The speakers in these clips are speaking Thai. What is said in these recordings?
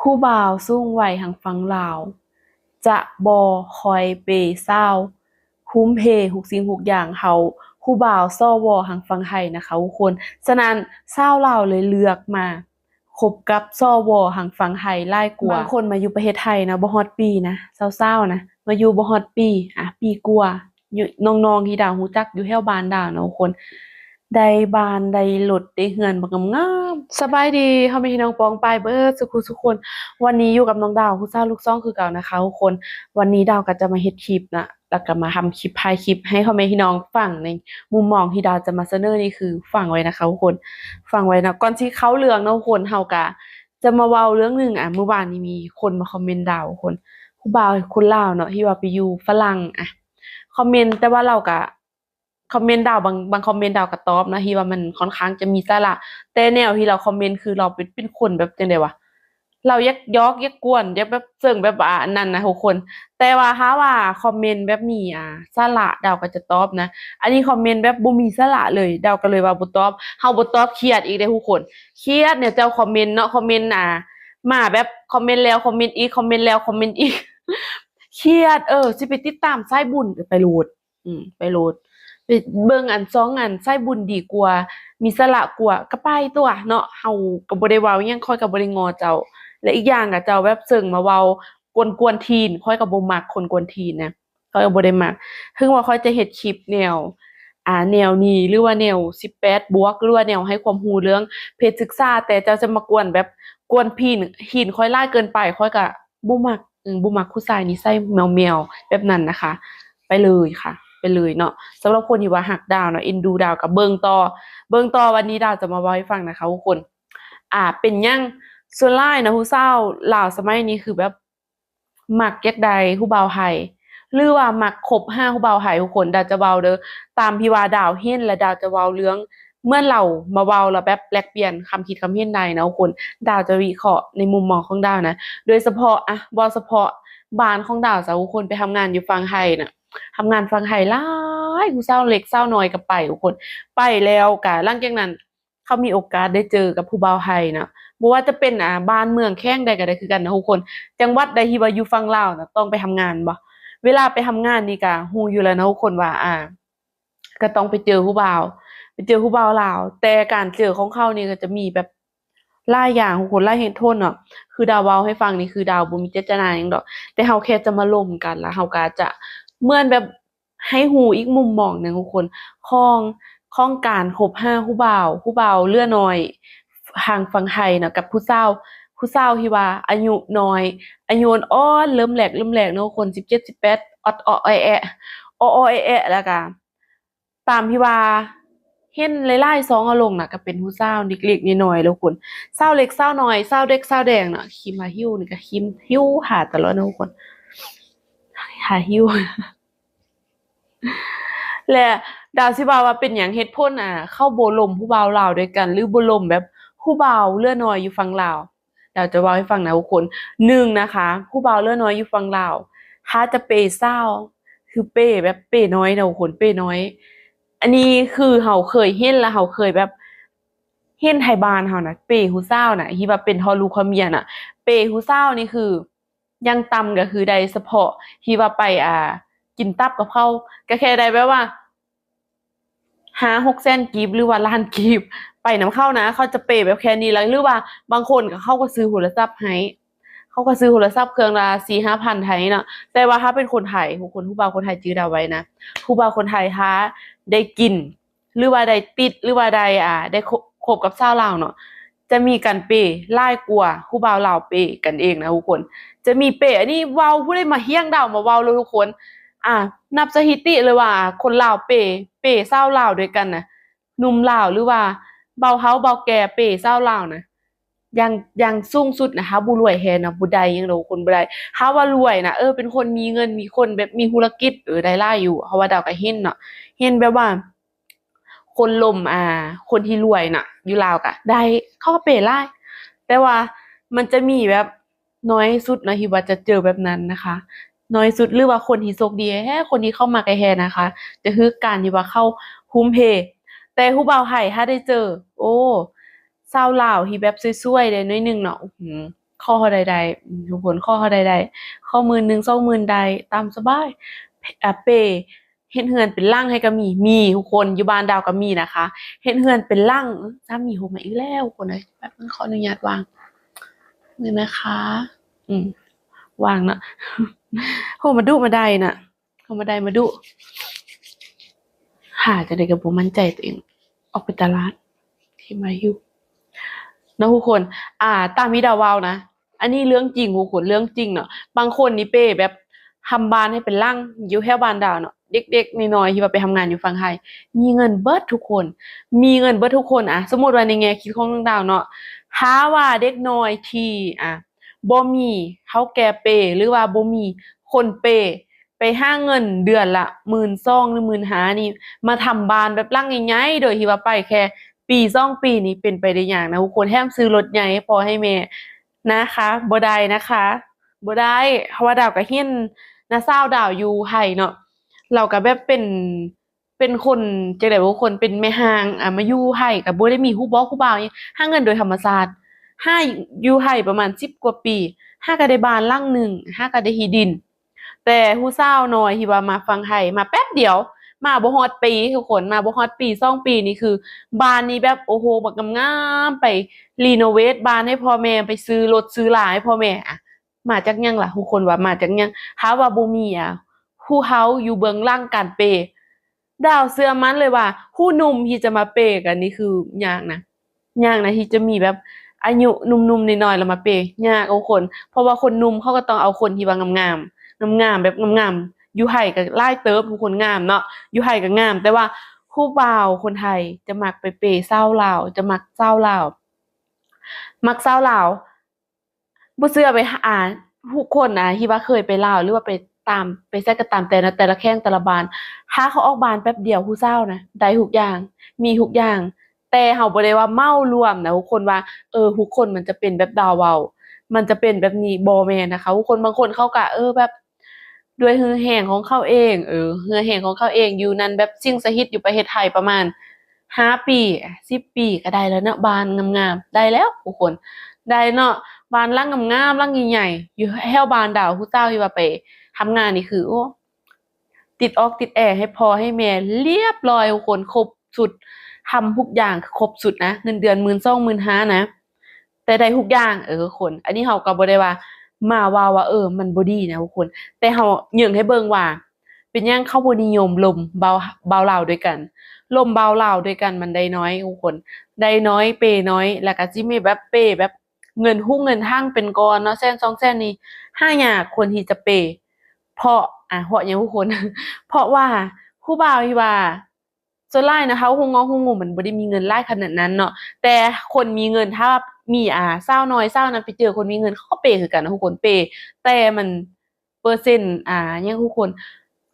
ผู้บ่าวสูงวัยทางฝั่งลาวจะบ่ค่อยเปย์สาวทุ่มเททุกสิ่งทุกอย่างเท่าผู้บ่าว สว ทางฝั่งไทยนะคะทุกคนฉะนั้นชาวลาวเลยเลือกมาคบกับ สว ทางฝั่งไทยหลายกว่าบางคนมาอยู่ประเทศไทยนะบ่ฮอดปีนะเศร้าๆนะมาอยู่บ่ฮอดปีปีกว่าอยู่น้องๆที่ดาวรู้จักอยู่แถวบ้านดาวนะทุกคนได้บ้านได้รถได้เรือนบักงามๆสบายดีพ่อแม่พี่น้องปองปายเบิดสุขุทุกคนวันนี้อยู่กับน้องดาวผู้สร้างลูกซ่องคือเก่านะคะทุกคนวันนี้ดาวก็จะมาเฮ็ดคลิปนะแล้วก็มาทำคลิปถ่ายคลิปให้พ่อแม่พี่น้องฟังในมุมมองที่ดาวจะมาเสนอนี่คือฟังไว้นะคะทุกคนฟังไว้นะก่อนที่เข้าเรื่องเนาะทุกคนเฮาก็จะมาเว้าเรื่องหนึงเมื่อวานนี้มีคนมาคอมเมนต์ดาวทุกคนผู้บ่าวคนลาวเนาะที่ว่าไปอยู่ฝรั่งคอมเมนต์แต่ว่าเราก็คอมเมนต์ดาวบางคอมเมนต์ดาวก็ตอบนะที่ว่ามันค่อนข้างจะมีสาระแต่แนวที่เราคอมเมนต์คือเราเป็นคนแบบจังได๋วะเรายักยอกยักกวนยักแบบเชิงแบบอันนั้นนะทุกคนแต่ว่าถ้าว่าคอมเมนต์แบบมีสาระดาวก็จะตอบนะอันนี้คอมเมนต์แบบบ่มีสาระเลยดาวก็เลยว่าบ่ตอบเฮาบ่ตอบเครียดอีกเด้ทุกคนเครียดเนี่ยเจ้าคอมเมนต์เนาะคอมเมนต์มาแบบคอมเมนต์แล้วคอมเมนต์อีกคอมเมนต์แล้วคอมเมนต์อีกเครียดสิไปติดตามสายบุญไปโลดไปโลด ไปเบิ่งอันสองอันไสบุญดีกว่ามีสาระกว่าก็ไปตั่วเนาะเฮาก็บ่ได้เว้าหยังข้อยก็บ่ได้ง้อเจ้าและอีกอย่างเจ้าแบบเชิงมาเว้ากวนๆทีนข้อยก็บ่มักคนกวนทีนนะข้อยก็บ่ได้มักถึงว่าข้อยจะเฮ็ดคลิปแนวแนวนี้หรือว่าแนว18บวกหรือว่าแนวให้ความรู้เรื่องเพศศึกษาแต่เจ้าจะมากวนแบบกวนพีนข้อยหลายเกินไปข้อยก็บ่มักบ่มักผู้ชายนิสัยแมวๆแบบนั้นนะคะไปเลยค่ะไปเลยเนาะ สำหรับคนที่ว่าหักดาวเนาะเอ็นดูดาวกับเบิ่งต่อวันนี้ดาวจะมาเว้าให้ฟังนะคะทุกคนเป็นหยังส่วนหลายนะผู้สาวลาวสมัยนี้คือแบบมักอยากได้ผู้บ่าวไทยหรือว่ามักคบหาผู้บ่าวไทยทุกคนดาวจะเว้าเด้อตามที่ว่าดาวเห็นและดาวจะเว้าเรื่องเมื่อเรามาเว้าแล้วแบบแลกเปลี่ยนความคิดความเห็นได้นะทุกคนดาวจะวิเคราะห์ในมุมมองของดาวนะโดยเฉพาะบ่เฉพาะบ้านของดาวจ้ะทุกคนไปทำงานอยู่ฝั่งไทยน่ะ ทำงานฟังไห้หลายผู้สาวเล็กสาวน้อยก็ไปทุกคนไปแล้วก็หลังจากนั้นเขามีโอกาสได้เจอกับผู้บ่าวไทยน่ะบ่ว่าจะเป็นบ้านเมืองแข้งใดก็ได้คือกันนะทุกคนจังหวัดใดที่ว่าอยู่ฝั่งลาวน่ะต้องไปทำงานบ่เวลาไปทำงานนี่ก็รู้อยู่แล้วนะทุกคนว่าก็ต้องไปเจอผู้บ่าวไปเจอผู้บ่าวลาวแต่การเจอของเขานี่ก็จะมีแบบหลายอย่างทุกคนหลายเหตุผลเนาะคือดาวเว้าให้ฟังนี่คือดาวบ่มีเจตนาหยังดอกแต่เฮาแค่จะมาร่วมกันแล้วเฮาก็จะ เหมือนแบบให้รู้อีกมุมมองหนึ่งทุกคนของของการคบหาผู้บ่าวเรือน้อยทางฝั่งไทยน่ะกับผู้สาวที่ว่าอายุน้อยอายุอ่อนๆเริ่มแหลกๆเนาะคน17 18อ้อๆแอะๆอ้อๆแอะๆแล้วก็ตามที่ว่าเห็นหลายๆสองอารมณ์น่ะก็เป็นผู้สาวเล็กๆน้อยๆแล้วคุณสาวเล็กสาวน้อยสาวเด็กสาวแดงน่ะคิมฮาฮิ้วนี่ก็คิมฮิ้วหาตลอดเนาะทุกคนหาฮิ้ว และดาวสิว่าว่าเป็นหยังเหตุผลเข้าบ่ล่มผู้บ่าวลาวด้วยกันหรือบ่ล่มแบบผู้บ่าวเรือน้อยอยู่ฝั่งลาวดาวจะเว้าให้ฟังนะทุกคนหนึ่งนะคะผู้บ่าวเรือน้อยอยู่ฝั่งลาวถ้าจะเปย์สาวคือเปย์แบบเปย์น้อยนะทุกคนเปย์น้อยอันนี้คือเราเคยเห็นแล้วเราเคยแบบเห็นไทบ้านเราน่ะเปย์ผู้สาวน่ะที่ว่าเป็นพ่อลูกพ่อเมียน่ะเปย์ผู้สาวนี่คืออย่างต่ำก็คือได้เฉพาะที่ว่าไปกินตับกับเขาก็แค่ได้แบบว่า5-6แสนกีบหรือว่าล้านกีบไปนำเขานะเขาจะเปย์แบบแค่นี้แล้วหรือว่าบางคนก็เขาก็ซื้อโทรศัพท์ให้เขาก็ซื้อโทรศัพท์เครื่องละ4-5,000ไทยน่ะแต่ว่าถ้าเป็นคนไทยคนผู้บ่าวคนไทยจื้อดาวไว้นะผู้บ่าวคนไทยถ้าได้กินหรือว่าได้ติดหรือว่าได้ได้คบกับสาวลาวเนาะจะมีการเปย์หลายกว่าผู้บ่าวลาวเปย์กันเองนะทุกคนจะมีเปย์อันนี้เว้าผู้ใดมาเฮี้ยงดาวมาเว้าเลยทุกคน อ่านับสถิติเลยว่าคนลาวเปสาวลาวด้วยกันน่ะหนุ่มลาวหรือว่าเบาเฒ่าเบาแก่เปสาวลาวน่ะอย่างสูงสุดนะคะบ่รวยแฮนะบ่ได้หยังดอกคนบ่ได้ถ้าว่ารวยน่ะเป็นคนมีเงินมีคนแบบมีธุรกิจได้หลายอยู่เพราะว่าดาวก็เห็นเนาะเห็นแบบว่าคนร่มคนที่รวยน่ะอยู่ลาวก็ได้เขาก็เปหลายแต่ว่ามันจะมีแบบน้อยสุดเนาะที่ว่าจะเจอแบบนั้นนะคะ น้อยสุดหรือว่าคนที่โชคดีแท้คนที่เข้ามาใกล้แท้นะคะจะคือการที่ว่าเข้าทุ่มเทแต่ผู้บ่าวไทยถ้าได้เจอโอ้สาวลาวที่แบบสวยๆได้หน่อยหนึ่งเนาะอื้อฮือ ข้อเท่าใดๆทุกคนข้อเท่าใดๆข้อ10,000 20,000ใดตามสบายเปเฮ็ดเฮือนเป็นลังให้ก็มีทุกคนอยู่บ้านดาวก็มีนะคะเฮ็ดเฮือนเป็นลังสามีโทรมาอีกแล้วทุกคนเอ้ยแป๊บนึงขออนุญาตวางนี่นะคะอืมวางเนาะ โทรมาดุมาได้น่ะโทรมาได้มาดุหาจังได๋ก็บ่มั่นใจตัวเองออกไปตลาดที่มาอยู่ เนาะทุกคน ตามที่ดาวเว้านะ อันนี้เรื่องจริงทุกคนเรื่องจริงเนาะบางคนนี่เป้แบบทำบ้านให้เป็นร่างอยู่แถวบ้านดาวเนาะเด็กๆน้อยๆที่ว่าไปทำงานอยู่ฝั่งไทยมีเงินเบิดทุกคน มีเงินเบิดทุกคนสมมุติว่าในแง่คิดของน้องดาวเนาะถ้าว่าเด็กน้อยที่บ่มีเฒ่าแก่เป้หรือว่าบ่มีคนเป้ไปหาเงินเดือนละ12,000หรือ15,000นี่มาทำบ้านแบบหลังใหญ่ๆโดยที่ว่าไปแค่ปี2ปีนี่เป็นไปได้ยากนะทุกคนแถมซื้อรถใหญ่ให้พ่อให้แม่นะคะบ่ได้นะคะบ่ได้เพราะว่าดาวก็เฮียนน้าสาวดาวอยู่ไทเนาะเราก็แบบเป็นคนจั่งใดบ่คนเป็นแม่ฮ้างมาอยู่ไทก็บ่ได้มีฮู้บ่ฮู้บ่าวหยังหาเงินโดยธรรมชาติหาอยู่ไทประมาณ10กว่าปีหาก็ได้บ้านหลังหนึ่งหาก็ได้ที่ดิน แต่ผู้สาวน้อยที่ว่ามาฟังไทยมาแป๊บเดียวมาบ่ฮอดปีทุกคนมาบ่ฮอดปี2ปีนี่คือบ้านนี้แบบโอ้โฮบักงามๆไปรีโนเวตบ้านให้พ่อแม่ไปซื้อรถซื้อลาให้พ่อแม่มาจากหยังล่ะทุกคนว่ามาจากหยังถ้าว่าบ่มีผู้เฮาอยู่เบื้องหลังการเปย์ดาวเชื่อมั่นเลยว่าผู้หนุ่มที่จะมาเปย์กันนี่คือยากนะยากนะที่จะมีแบบอายุหนุ่มๆน้อยๆแล้วมาเปย์ยากทุกคนเพราะว่าคนหนุ่มเขาก็ต้องเอาคนที่ว่างามๆ งามๆแบบงามๆอยู่ไทยก็หลายเติบผู้คนงามเนาะอยู่ไทยก็งามแต่ว่าผู้บ่าวคนไทยจะมักไปเปย์สาวลาวจะมักสาวลาวมักสาวลาวบ่เชื่อไปทุกคนที่ว่าเคยไปลาวหรือว่าไปตามไปไสก็ตามแต่นะแต่ละแข้งแต่ละบ้านถ้าเขาออกบ้านแป๊บเดียวผู้สาวนะได้ทุกอย่างมีทุกอย่างแต่เราบ่ได้ว่าเมารวมนะทุกคนว่าทุกคนมันจะเป็นแบบดาวเว้ามันจะเป็นแบบนี้บ่แม่นนะคะทุกคนบางคนเขาก็แบบด้วยหือแห้งของเขาเองหือแห้งของเขาเองอยู่นั่นแบบสิ่งสถิตอยู่ประเทศไทยประมาณ5 ปี10 ปีก็ได้แล้วเนาะบ้านงามๆได้แล้วทุกคนได้เนาะ บ้านหลังงามๆหลังใหญ่ๆอยู่แถวบ้านดาวผู้เจ้าที่ว่าไปทำงานนี่คือโอ้ติดออกติดแอร์ให้พ่อให้แม่เรียบร้อยทุกคนครบสุดทำทุกอย่างคือครบสุดนะเงินเดือน12,000 15,000นะแต่ได้ทุกอย่างคนอันนี้เราก็บ่ได้ว่ามาว่าว่ามันบ่ดีนะทุกคนแต่เรายื่นให้เบิ่งว่าเป็นหยังเขาบ่นิยมล่มบ่าวลาวด้วยกันล่มบ่าวลาวด้วยกันมันได้น้อยทุกคนได้น้อยเปน้อยแล้วก็สิมีแบบเปแบบเงินหุ้งเงินหั่งเป็นก้อนเนาะ100,000 200,000นี่หายากคนที่จะเปเพราะเพราะหยังทุกคน เพราะว่าผู้บ่าวที่ว่าส่วนหลายนะคะฮู้งอฮู้งูมันบ่ได้มีเงินหลายขนาดนั้นเนาะแต่คนมีเงินถ้ามีสาวน้อยสาวนั้นไปเจอคนมีเงินเขาก็เปย์คือกันนะทุกคนเปย์แต่มันเปอร์เซ็นต์หยังทุกคน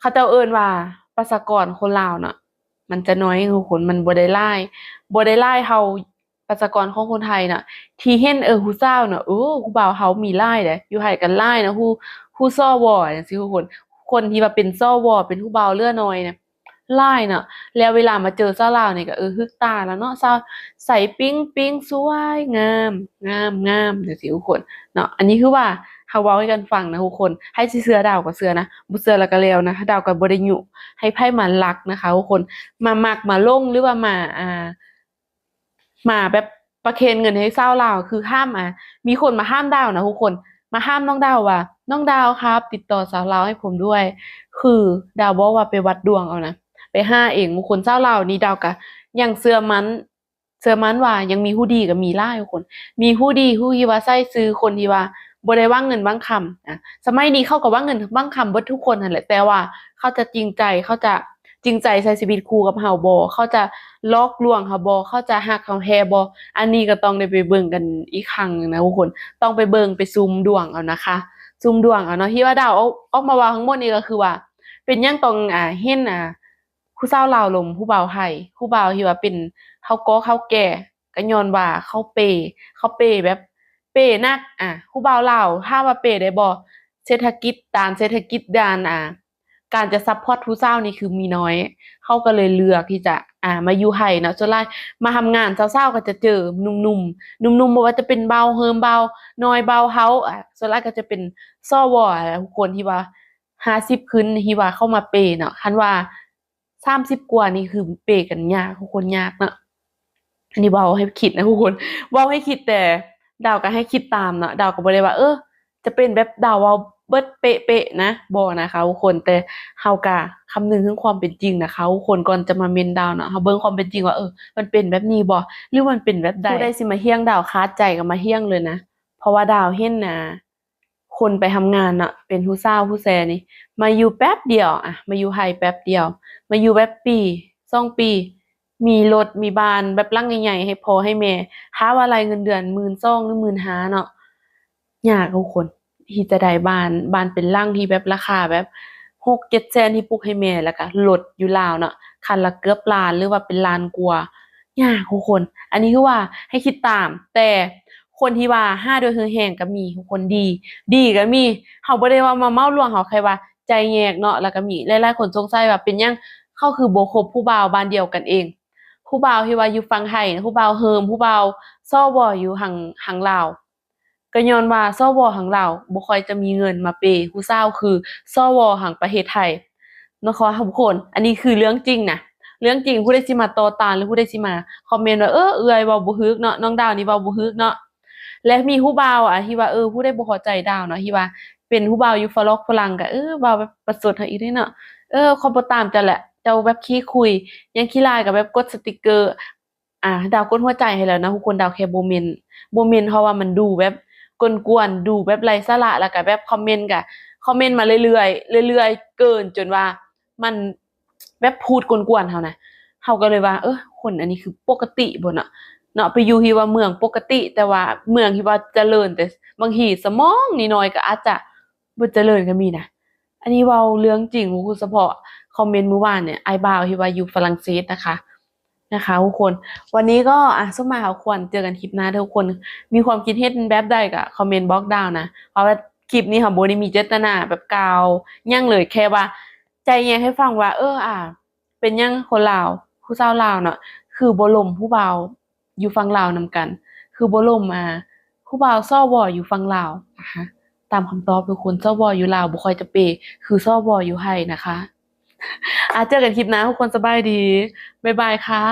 เขาเจ้าเอิ้นว่าประชากรคนลาวเนาะมันจะน้อยทุกคนมันบ่ได้หลายเท่าประชากรของคนไทยน่ะที่เห็นผู้สาวน่ะผู้บ่าวเขามีหลายเด้อยู่ไผก็หลายนะผู้ซอวอจังซี่ทุกคน คนที่ว่าเป็นซ้อวอเป็นผู้บ่าวเรือน้อยเนี่ยหลายเนาะแล้วเวลามาเจอสาวลาวนี่ก็ฮึกตาแล้วเนาะสาวใสปิ๊งๆสวยงามงามจังซี่ทุกคนเนาะอันนี้คือว่าเขาเว้าให้กันฟังนะทุกคนให้สิเชื่อดาวก็เชื่อนะบ่เชื่อแล้วก็แล้วนะดาวก็บ่ได้ยุให้ไผมารักนะคะทุกคนมามักมาลงหรือว่ามาแบบประเคนเงินให้สาวลาวคือห้ามมีคนมาห้ามดาวนะทุกคนมาห้ามน้องดาวว่าน้องดาวครับติดต่อสาวลาวให้ผมด้วยคือดาวบอกว่าไปวัดดวงเอานะไปหาเองบางคนสาวลาวนี่ดาวก็ยังเชื่อมั่นว่ายังมีผู้ดีก็มีหลายทุกคนมีผู้ดีผู้ที่ว่าใช้ชื่อคนที่ว่าบ่ได้วางเงินวางคำสมัยนี้เขาก็วางเงินวางคำเบิดทุกคนนั่นแหละแต่ว่าเขาจะจริงใจเขาจะจริงใจใช้ชีวิตคู่กับเราบ่เขาจะหลอกลวงเราบ่เขาจะรักเราแท้บ่อันนี้ก็ต้องได้ไปเบิ่งกันอีกครั้งหนึ่งนะทุกคนต้องไปเบิ่งไปซุมดวงเอานะคะซุมดวงเอาเนาะที่ว่าดาวออกมาว่าทั้งหมดนี้ก็คือว่าเป็นหยังต้องเห็นผู้สาวลาวลมผู้บ่าวไทยผู้บ่าวที่ว่าเป็นเขาก็เขาแก่ก็ญ้อนว่าเขาเปย์แบบเปย์หนักผู้บ่าวลาวถามว่าเปย์ได้บ่เศรษฐกิจด้านเศรษฐกิจด้านการจะซัปพอร์ตผู้สาวนี่คือมีน้อยเขาก็เลยเลือกที่จะ มาอยู่ไห้เนาะส่วนหลายมาทำงานเช้าๆก็จะเจอหนุ่มๆหนุ่มๆบ่ว่าจะเป็นเบาเฮิมเบาน้อยเบาเฮาส่วนหลายก็จะเป็นซวทุกคนที่ว่า50ขึ้นที่ว่าเข้ามาเปย์เนาะคันว่า30กว่านี่คือเปย์กันยากทุกคนยากเนาะอันนี้เว้าให้คิดนะทุกคนเว้าให้คิดแต่ดาวก็ให้คิดตามเนาะดาวก็บ่ได้ว่าจะเป็นแบบดาวเว้าเบิดเป๊ะๆนะบ่นะคะทุกคนแต่เฮาก็คำนึงถึงความเป็นจริงนะคะทุกคนก่อนจะมาเม้นดาวเนาะเฮาเบิ่งความเป็นจริงว่ามันเป็นแบบนี้บ่หรือมันเป็นแบบใดผู้ใดสิมาเฮี้ยงดาวคาใจก็มาเฮี้ยงเลยนะเพราะว่าดาวเห็นนะคนไปทำงานเนาะเป็นผู้สาวผู้แซนี่มาอยู่แป๊บเดียวมาอยู่ไทยแป๊บเดียวมาอยู่แบบปี2ปีมีรถมีบ้านแบบหลังใหญ่ๆให้พ่อให้แม่หาว่ารายเงินเดือน12,000หรือ15,000เนาะยากทุกคนที่จะได้บ้านเป็นหลังที่แบบราคาแบบ6-7แสนที่ปลูกให้แม่แล้วก็รถอยู่ลาวเนาะคันละเกือบล้านหรือว่าเป็นล้านกว่ายากทุกคนอันนี้คือว่าให้คิดตามแต่คนที่ว่าหาด้วยฮือแฮงก็มีทุกคนดีก็มีเฮาบ่ได้ว่ามาเม้าลวงเขาแค่ว่าใจแยกเนาะแล้วก็มีหลายๆคนสงสัยว่าเป็นหยังเขาคือบ่คบผู้บ่าวบ้านเดียวกันเองผู้บ่าวที่ว่าอยู่ฝั่งไทยผู้บ่าวเฮิมผู้บ่าวซอบ่อยู่หังลาวก็ย้อนว่าซอบ่หังลาวบ่ค่อยจะมีเงินมาเปย์ผู้สาวคือซอบ่หังประเทศไทยเนาะขอทุกคนอันนี้คือเรื่องจริงนะเรื่องจริงผู้ใดสิมาต่อต้านหรือผู้ใดสิมาคอมเมนต์ว่าเอื้อยเว้าบ่ฮึกเนาะน้องดาวนี่เว้าบ่ฮึกเนาะและมีผู้บ่าวที่ว่าผู้ใดบ่เข้าใจดาวเนาะที่ว่าเป็นผู้บ่าวอยู่ฝรั่งก็เว้าแบบประชดเฮาอีกเด้เนาะเขาบ่ตามเจ้าแหละเจ้าแบบขี้คุยยังขี้ลายก็แบบกดสติกเกอร์ดาวกดหัวใจให้แล้วนะทุกคนดาวแค่บ่เมนเพราะว่ามันดูแบบกวนๆดูแบบไร้สาระแล้วก็แบบคอมเมนต์ก็คอมเมนต์มาเรื่อยๆเรื่อยๆเกินจนว่ามันแบบพูดกวนๆเฮานะเฮาก็เลยว่าคนอันนี้คือปกติบ่เนาะไปอยู่ที่ว่าเมืองปกติแต่ว่าเมืองที่ว่าเจริญแต่บางทีสมองนิดหน่อยก็อาจจะบ่เจริญก็มีนะอันนี้เว้าเรื่องจริงบ่คือเฉพาะคอมเมนต์เมื่อวานเนี่ยอ้ายบ่าวที่ว่าอยู่ฝรั่งเศสนะคะทุกคนวันนี้ก็ส้มมาหาควรเจอกันคลิปหน้าทุกคนมีความคิดเห็นแบบใดก็คอมเมนต์บล็อกดาวน์นะเพราะว่าคลิปนี้ค่ะบ่ได้มีเจตนาแบบกล่าวหยังเลยแค่ว่าใจแยกให้ฟังว่าเป็นหยังคนลาวผู้สาวลาวเนาะคือบ่ล่มผู้บ่าวอยู่ฝั่งลาวนำกันคือบ่ล่มผู้บ่าวซอบ่อยู่ฝั่งลาวนะคะตามคำตอบทุกคนซอบ่อยู่ลาวบ่ค่อยจะเปย์คือซอบ่อยู่ไทยนะคะเจอกันคลิปหน้าทุกคนสบายดีบ๊ายบายค่ะ